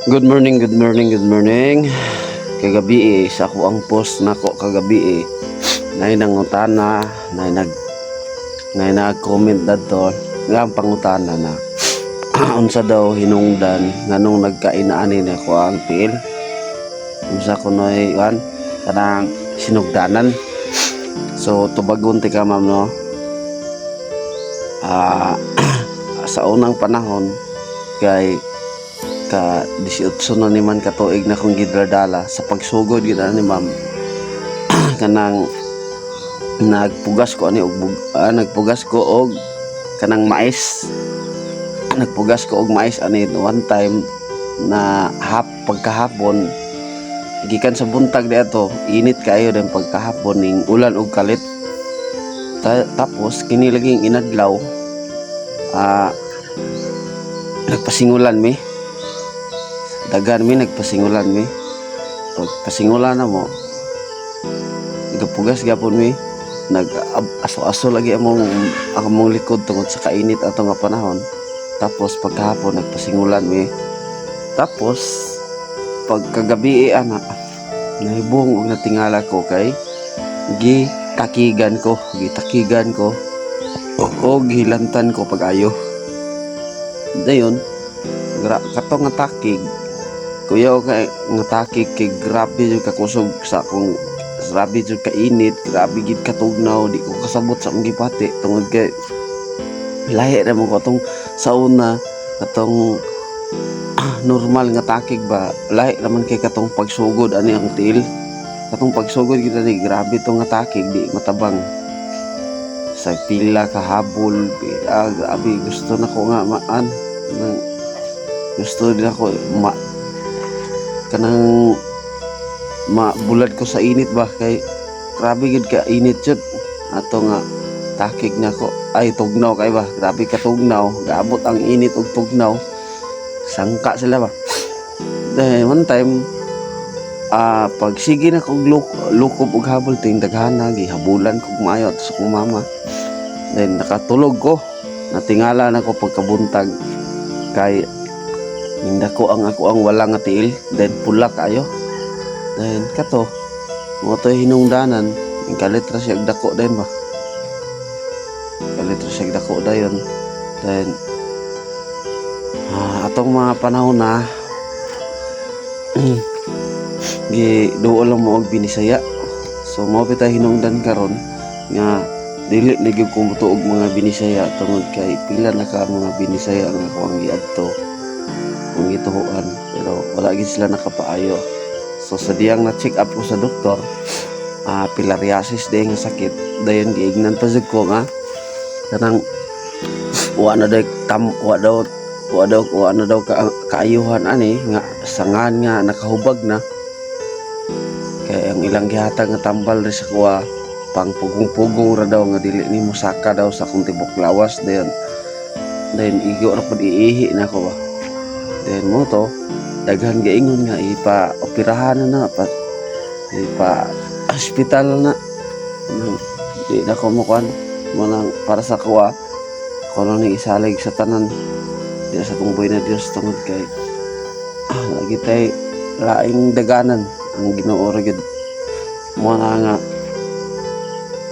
Good morning, good morning, good morning. Kagabi sa ako ang post nako kagabi nay nangutana, nay nag-comment dadto nga ang pangutana na unsa daw hinungdan nganong nagkainaan ni ako ang tiil. Unsa kunoy kan kanang sinugdanan. So tubagon ti ka ma'am no. Sa unang panahon kay ka 18 na naman ka tuig na kong gidradala sa pagsugod gid ni ma'am kanang nagpugas ko nagpugas ko og kanang mais ani one time na pagkahapon gikan sa buntag dito init kayo din pagkahapon ning ulan og kalit tapos kini laging inadlaw nagpasingulan mi dagan mi nagpasingulan mi pagpasingulan na mo gapugas gapon mi nag-aso-aso lagi among likod tungod sa kainit ato nga panahon. Tapos pagkahapon nagpasingulan mi tapos pagkagabi ana nahibong og natingala ko kay gitakigan ko o gilantan ko pag-ayo dayon katong nga takig kuya o kay nga takig kay grabe yung kakusog sa akong grabe yung kainit, grabe gid katugnaw, di ko kasabot sa akong gipati tungod kay lahi ra mo ko atong sa una katong normal nga takig ba lahi naman kay katong pagsugod ani ang tiil katong pagsugod gid ani grabe tong nga takig di matabang sa pila ka habol grabe gusto na ko nga gusto din ako kanang bulad ko sa init ba kay grabe gid ka init jud ato nga takig na ko ay tugnaw kay ba grabe ka tugnaw gaabot ang init og tugnaw sangka sila ba then one time pag sige na kog lukob og habol ting daghana gihabulan kog maayo sa kong mama then nakatulog ko natingala na ko pagkabuntag kay nindako ako ang wala nga tiil then pula kayo then kato mo to hinungdanan ang kalitra siya dako din ba kalitra siya dako dayon then atong mga panahon na giduol lang mo og binisaya so mo pitay hinungdan karon nga dili ligid ko mutuog mga binisaya tungod kay pila na ka mga binisaya nga ako ang giadto kung gituhuan pero wala gid sila nakapaayo. So sa diyang na check up ko sa doktor filariasis day nga sakit dayon giignan pa jud ko nga kanang wa na daw kaayuhan ani nga sangan nga nakahubag na kay ang ilang gihatag nga tambal ri sa kuha pang pugong-pugong ra daw nga dili nimo saka daw sa kung tibok lawas dayon igo ra pud iihi na ko ba then mo to daghan gaingon nga ipa-operahan na ipa-hospital na di na ko mo kuan mo nang para sa kuha kuno ni isalig sa tanan di sa tungboy na Dios tungod kay lagi tay laing daganan ang Ginoo ra gid mo na nga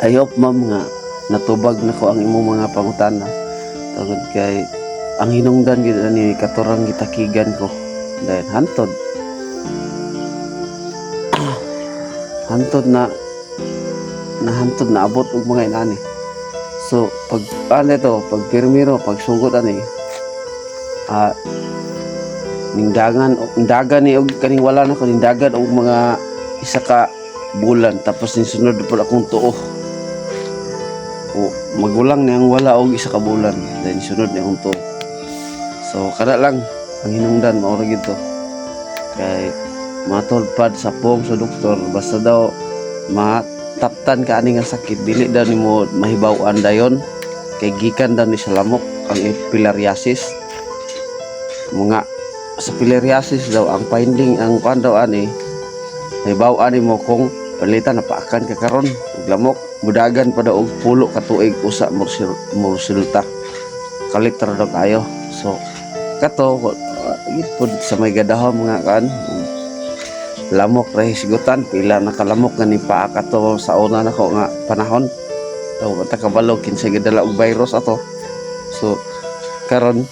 I hope ma'am nga natubag na ko ang imong mga pangutana tungod kay ang hinungdan gid ani katurang gitakigan ko dahil hantod na abot og mga inani so pag pag pirmiro pag sugod ani dagan ni og kaning wala na ko dagan og mga isa ka bulan tapos ning sunod pud akong tuo o magulang ni ang wala og isa ka bulan then sunod ni akong tuo. So kada lang ang hinungdan mao ra gid to. Kay matulpad sa pong sa doktor basta daw mataptan ka ani nga sakit dili daw nimo mahibaw-an dayon kay gikan daw ni sa lamok ang filariasis. Mga sa filariasis daw ang finding ang kuan daw ani mahibaw-an nimo kung palitan na paakan ka karon og lamok budagan pa daw og pulo ka tuig usa mo resulta kalitra daw kayo. So kato Ipod sa may gadahom mga kan. Lamok ra hisgutan pila nakalamok nga ni paaka to sa una nako nga panahon. Daw ta kabalo kinsay gadala og virus ato. So karon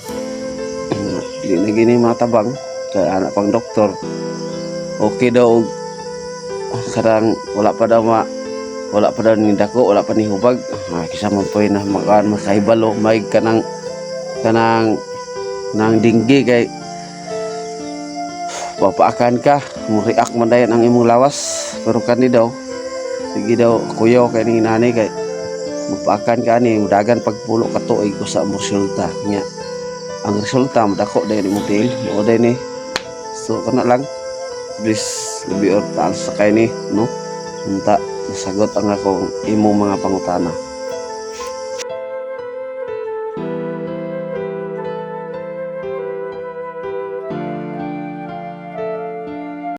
di na gini matabang kay anak pang doktor. Okay daw og karang wala pa daw ni dako, wala pa ni hubag. Kisa man po na makaibalo may kanang dinggi kay papaakan ka mo react man dayon ang imong lawas pero kani daw sige daw kuyo kay ning nanay kay mapaakan ka ani mudagan pagpulo ka tuig ko sa resulta nya ang resulta madako dayon imong tiil o dayon ni so kana lang please labi or taal sa kay ni no unta nasagot ang akong imong mga pangutana.